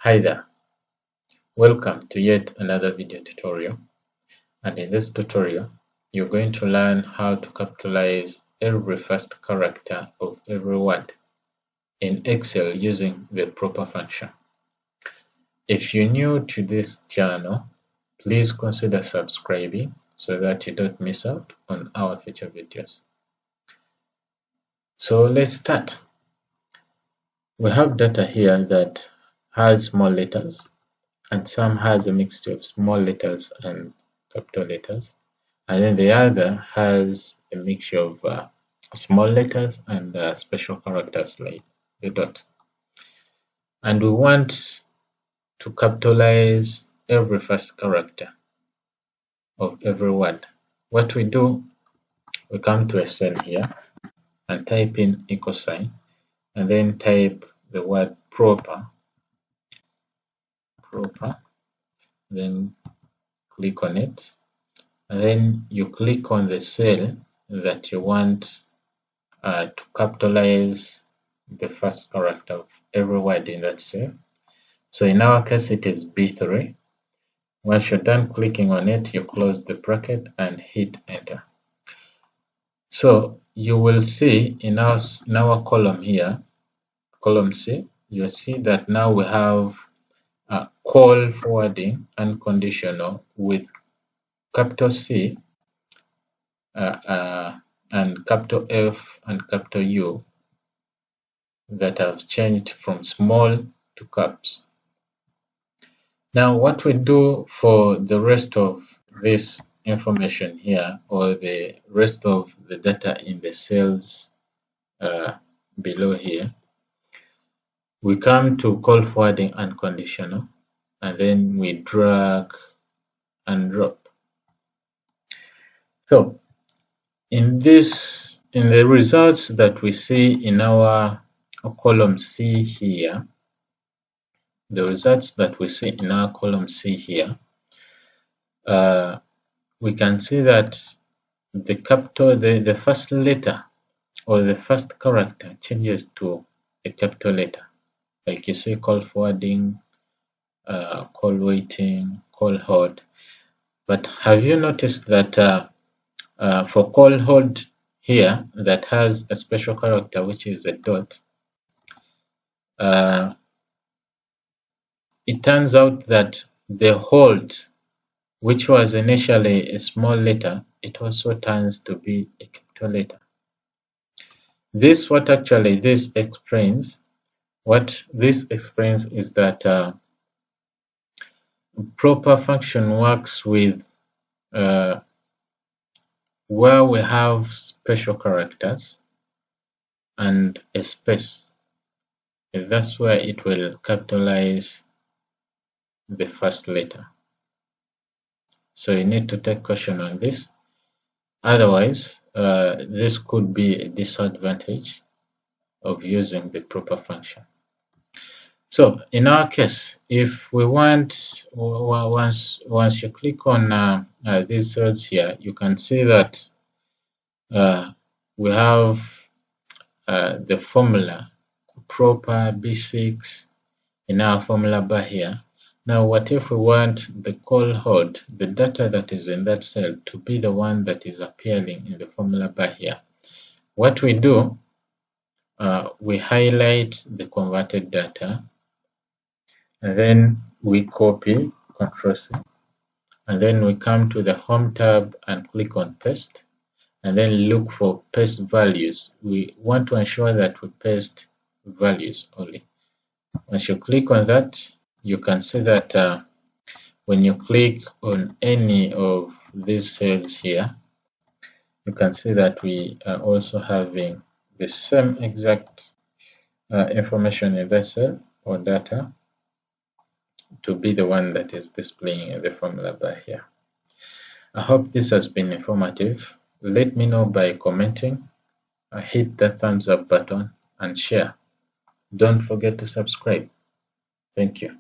Hi there, welcome to yet another video tutorial, and in this tutorial you're going to learn how to capitalize every first character of every word in Excel using the proper function. If you're new to this channel, please consider subscribing so that you don't miss out on our future videos. So let's start. We have data here that has small letters, and some has a mixture of small letters and capital letters, and then the other has a mixture of small letters and special characters like the dot. And we want to capitalize every first character of every word. What we do, we come to a cell here and type in equal sign, and then type the word proper, then click on it, and then you click on the cell that you want to capitalize the first character of every word in that cell. So in our case it is B3. Once you're done clicking on it, you close the bracket and hit enter. So you will see in our column here, column C, you'll see that now we have call forwarding unconditional with capital C and capital F and capital U that have changed from small to caps. Now what we do for the rest of this information here, or the rest of the data in the cells below here, we come to call forwarding unconditional, and then we drag and drop. So in the results that we see in our column C here, the results that we see in our column C here, we can see that the first letter or the first character changes to a capital letter. Like you see call forwarding, call waiting, call hold. But have you noticed that for call hold here, that has a special character which is a dot, it turns out that the hold, which was initially a small letter, it also turns to be a capital letter. What this explains is that proper function works with where we have special characters and a space. That's where it will capitalize the first letter. So you need to take caution on this. Otherwise, this could be a disadvantage of using the proper function. So in our case, if we want, once you click on these cells here, you can see that we have the formula proper B6 in our formula bar here. Now, what if we want the call hold, the data that is in that cell, to be the one that is appearing in the formula bar here? What we do, we highlight the converted data, and then we copy, Ctrl+C, and then we come to the Home tab and click on Paste, and then look for paste values. We want to ensure that we paste values only. Once you click on that, you can see that when you click on any of these cells here, you can see that we are also having the same exact information in that cell or data to be the one that is displaying in the formula bar here. I hope this has been informative. Let me know by commenting, hit the thumbs up button and share. Don't forget to subscribe. Thank you.